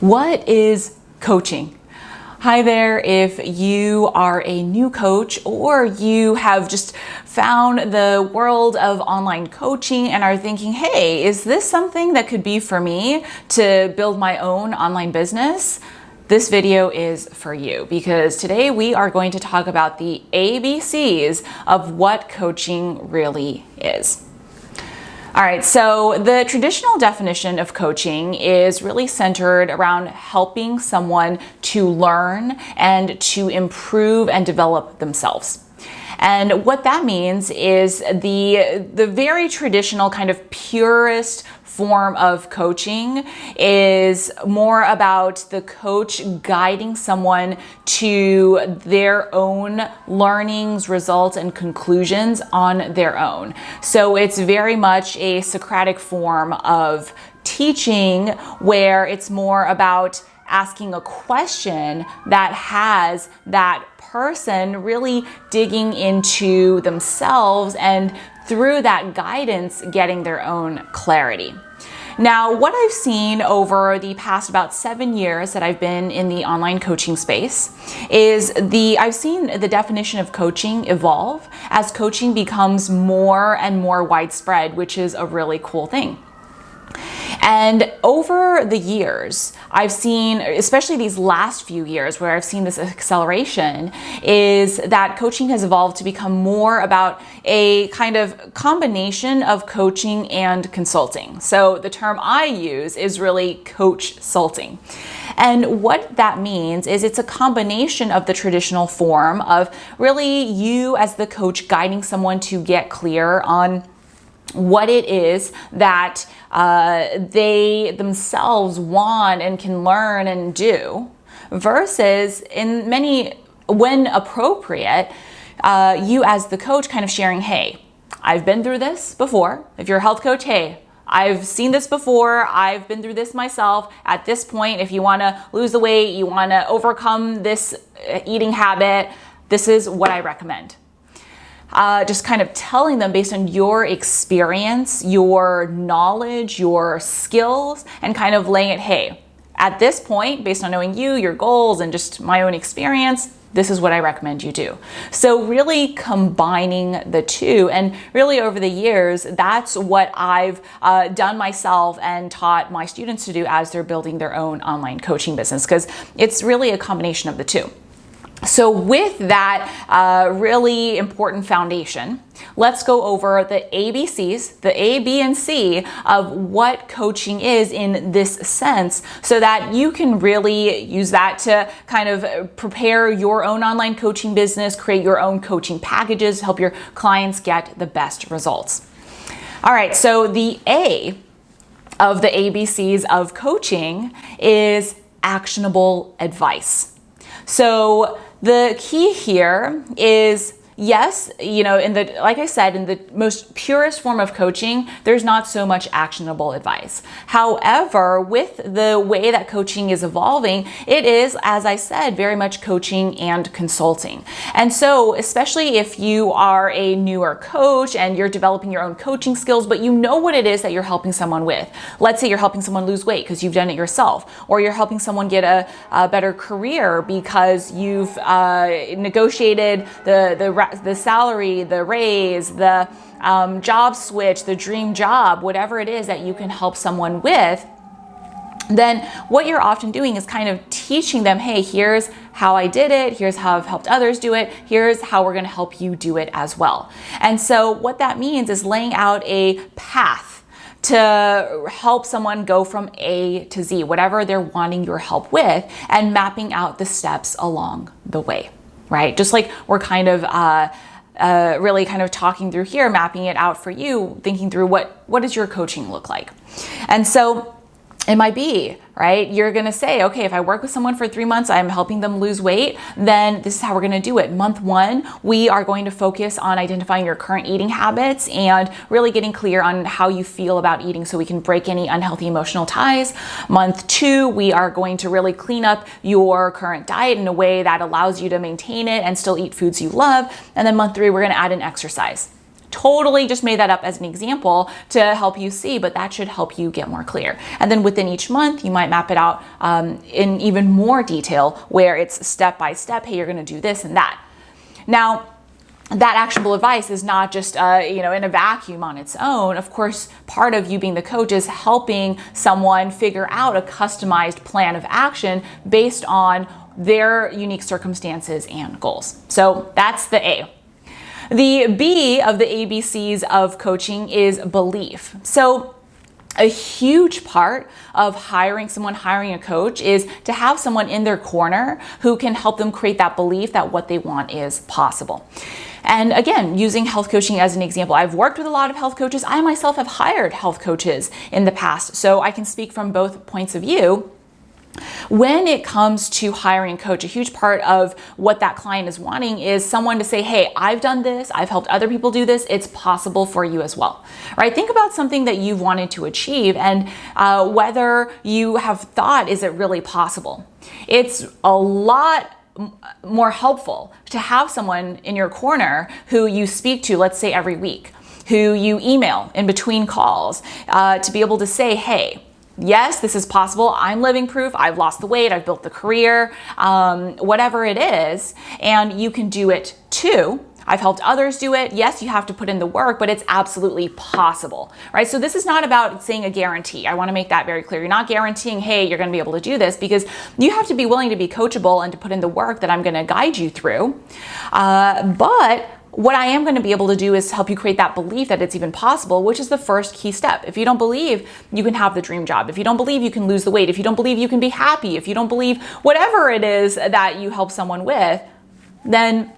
What is coaching? Hi there, if you are a new coach or you have just found the world of online coaching and are thinking, hey, is this something that could be for me to build my own online business? This video is for you because today we are going to talk about the ABCs of what coaching really is. All right, so the traditional definition of coaching is really centered around helping someone to learn and to improve and develop themselves. And what that means is the very traditional kind of purest form of coaching is more about the coach guiding someone to their own learnings, results, and conclusions on their own. So it's very much a Socratic form of teaching where it's more about asking a question that has that person really digging into themselves and through that guidance getting their own clarity. Now, what I've seen over the past about 7 years that I've been in the online coaching space is I've seen the definition of coaching evolve as coaching becomes more and more widespread, which is a really cool thing. And over the years, I've seen, especially these last few years where I've seen this acceleration, is that coaching has evolved to become more about a kind of combination of coaching and consulting. So the term I use is really coach-sulting. And what that means is it's a combination of the traditional form of really you as the coach guiding someone to get clear on what it is that they themselves want and can learn and do, versus when appropriate, you as the coach kind of sharing, hey, I've been through this before. If you're a health coach, hey, I've seen this before. I've been through this myself. At this point, if you want to lose the weight, you want to overcome this eating habit, this is what I recommend. Just kind of telling them based on your experience, your knowledge, your skills, and kind of laying it, hey, at this point, based on knowing you, your goals, and just my own experience, this is what I recommend you do. So really combining the two, and really over the years, that's what I've done myself and taught my students to do as they're building their own online coaching business, because it's really a combination of the two. So with that really important foundation, let's go over the ABCs, the A, B, and C of what coaching is in this sense so that you can really use that to kind of prepare your own online coaching business, create your own coaching packages, help your clients get the best results. All right, so the A of the ABCs of coaching is actionable advice. So the key here is, yes, like I said, in the most purest form of coaching, there's not so much actionable advice. However, with the way that coaching is evolving, it is, as I said, very much coaching and consulting. And so, especially if you are a newer coach and you're developing your own coaching skills, but you know what it is that you're helping someone with. Let's say you're helping someone lose weight because you've done it yourself, or you're helping someone get a better career because you've negotiated the salary, the raise, the job switch, the dream job, whatever it is that you can help someone with, then what you're often doing is kind of teaching them, hey, here's how I did it, here's how I've helped others do it, here's how we're going to help you do it as well. And so what that means is laying out a path to help someone go from A to Z, whatever they're wanting your help with, and mapping out the steps along the way. Right? Just like we're kind of really kind of talking through here, mapping it out for you, thinking through what does your coaching look like. And so it might be, right? You're going to say, okay, if I work with someone for 3 months, I'm helping them lose weight, then this is how we're going to do it. Month 1, we are going to focus on identifying your current eating habits and really getting clear on how you feel about eating so we can break any unhealthy emotional ties. Month 2, we are going to really clean up your current diet in a way that allows you to maintain it and still eat foods you love. And then month 3, we're going to add in exercise. Totally just made that up as an example to help you see, but that should help you get more clear. And then within each month, you might map it out in even more detail where it's step by step. Hey, you're going to do this and that. Now, that actionable advice is not just in a vacuum on its own. Of course, part of you being the coach is helping someone figure out a customized plan of action based on their unique circumstances and goals. So that's the A. The B of the ABCs of coaching is belief. So a huge part of hiring a coach is to have someone in their corner who can help them create that belief that what they want is possible. And again, using health coaching as an example, I've worked with a lot of health coaches. I myself have hired health coaches in the past, so I can speak from both points of view. When it comes to hiring a coach, a huge part of what that client is wanting is someone to say, hey, I've done this, I've helped other people do this, it's possible for you as well, right? Think about something that you've wanted to achieve and whether you have thought, is it really possible? It's a lot more helpful to have someone in your corner who you speak to, let's say every week, who you email in between calls, to be able to say, hey, yes, this is possible. I'm living proof. I've lost the weight. I've built the career, whatever it is, and you can do it too. I've helped others do it. Yes, you have to put in the work, but it's absolutely possible, right? So this is not about saying a guarantee. I want to make that very clear. You're not guaranteeing, hey, you're going to be able to do this, because you have to be willing to be coachable and to put in the work that I'm going to guide you through. But what I am going to be able to do is help you create that belief that it's even possible, which is the first key step. If you don't believe you can have the dream job, if you don't believe you can lose the weight, if you don't believe you can be happy, if you don't believe whatever it is that you help someone with, then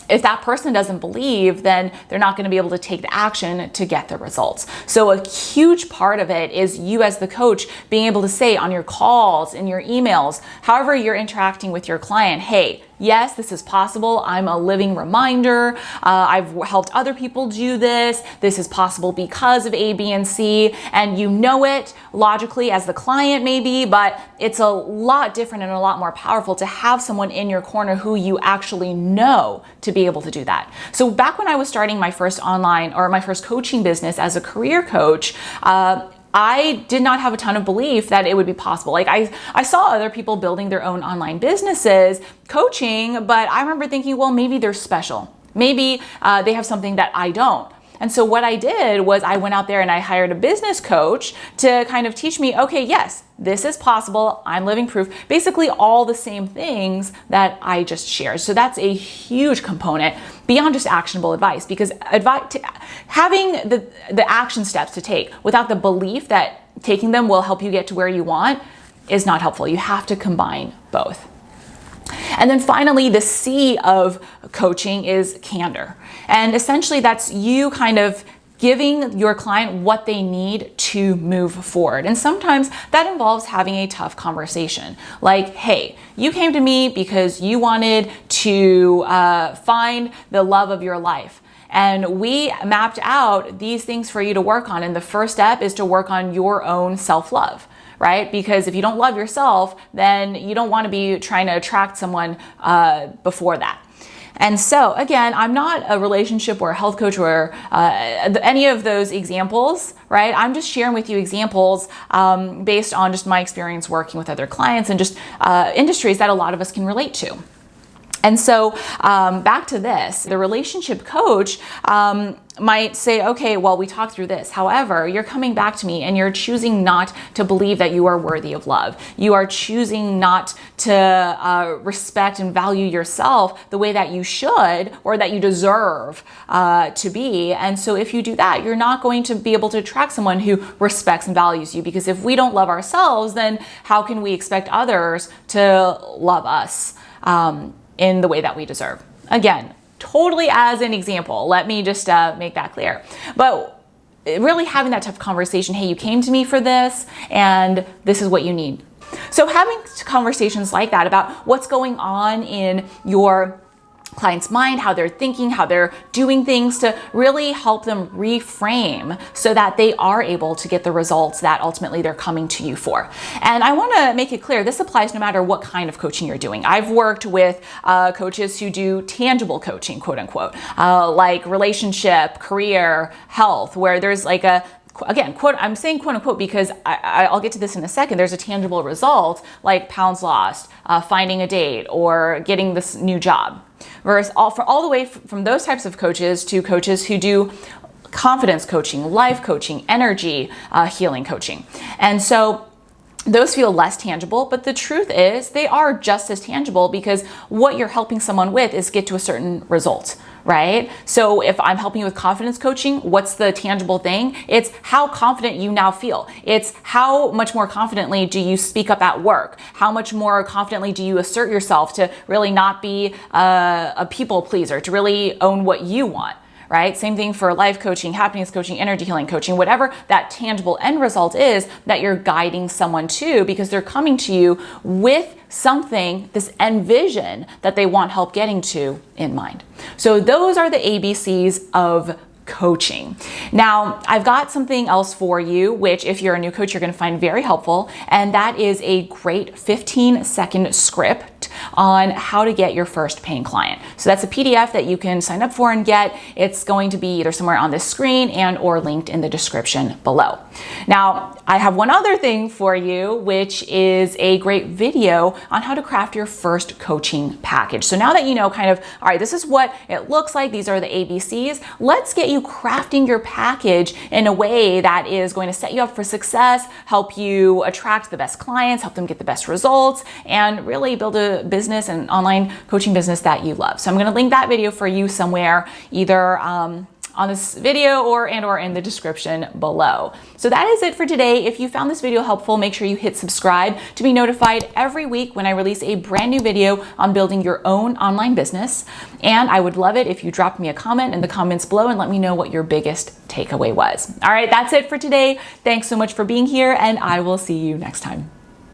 if that person doesn't believe, then they're not going to be able to take the action to get the results. So a huge part of it is you as the coach being able to say on your calls, in your emails, however you're interacting with your client, hey, yes, this is possible. I'm a living reminder. I've helped other people do this. This is possible because of A, B, and C. And you know it logically as the client maybe, but it's a lot different and a lot more powerful to have someone in your corner who you actually know to be able to do that. So back when I was starting my first coaching business as a career coach, I did not have a ton of belief that it would be possible. Like I saw other people building their own online businesses, coaching, but I remember thinking, well, maybe they're special. Maybe they have something that I don't. And so what I did was I went out there and I hired a business coach to kind of teach me, okay, yes, this is possible. I'm living proof. Basically all the same things that I just shared. So that's a huge component beyond just actionable advice, because having the action steps to take without the belief that taking them will help you get to where you want is not helpful. You have to combine both. And then finally, the C of coaching is candor. And essentially that's you kind of giving your client what they need to move forward. And sometimes that involves having a tough conversation. Like, hey, you came to me because you wanted to find the love of your life. And we mapped out these things for you to work on. And the first step is to work on your own self-love, right? Because if you don't love yourself, then you don't want to be trying to attract someone before that. And so again, I'm not a relationship or a health coach or any of those examples, right? I'm just sharing with you examples based on just my experience working with other clients and just industries that a lot of us can relate to. And so back to this, the relationship coach might say, okay, well, we talked through this. However, you're coming back to me and you're choosing not to believe that you are worthy of love. You are choosing not to respect and value yourself the way that you should or that you deserve to be. And so if you do that, you're not going to be able to attract someone who respects and values you, because if we don't love ourselves, then how can we expect others to love us in the way that we deserve? Again, totally as an example. Let me just make that clear. But really having that tough conversation, hey, you came to me for this and this is what you need. So having conversations like that about what's going on in your client's mind, how they're thinking, how they're doing things, to really help them reframe so that they are able to get the results that ultimately they're coming to you for. And I want to make it clear, this applies no matter what kind of coaching you're doing. I've worked with coaches who do tangible coaching, quote unquote, like relationship, career, health, where there's like a, again, quote, I'm saying quote unquote because I'll get to this in a second. There's a tangible result like pounds lost, finding a date, or getting this new job. Versus all the way from those types of coaches to coaches who do confidence coaching, life coaching, energy healing coaching. And so those feel less tangible, but the truth is they are just as tangible, because what you're helping someone with is get to a certain result, right? So if I'm helping you with confidence coaching, what's the tangible thing? It's how confident you now feel. It's how much more confidently do you speak up at work? How much more confidently do you assert yourself to really not be a people pleaser, to really own what you want? Right? Same thing for life coaching, happiness coaching, energy healing coaching, whatever that tangible end result is that you're guiding someone to, because they're coming to you with something, this end vision that they want help getting to in mind. So those are the ABCs of coaching. Now, I've got something else for you, which if you're a new coach, you're going to find very helpful. And that is a great 15-second script on how to get your first paying client. So that's a PDF that you can sign up for and get. It's going to be either somewhere on this screen and or linked in the description below. Now, I have one other thing for you, which is a great video on how to craft your first coaching package. So now that you know kind of, all right, this is what it looks like, these are the ABCs, let's get you crafting your package in a way that is going to set you up for success, help you attract the best clients, help them get the best results, and really build a business, an online coaching business that you love. So I'm going to link that video for you somewhere, either on this video or in the description below. So that is it for today. If you found this video helpful, make sure you hit subscribe to be notified every week when I release a brand new video on building your own online business. And I would love it if you dropped me a comment in the comments below and let me know what your biggest takeaway was. All right, that's it for today. Thanks so much for being here, and I will see you next time.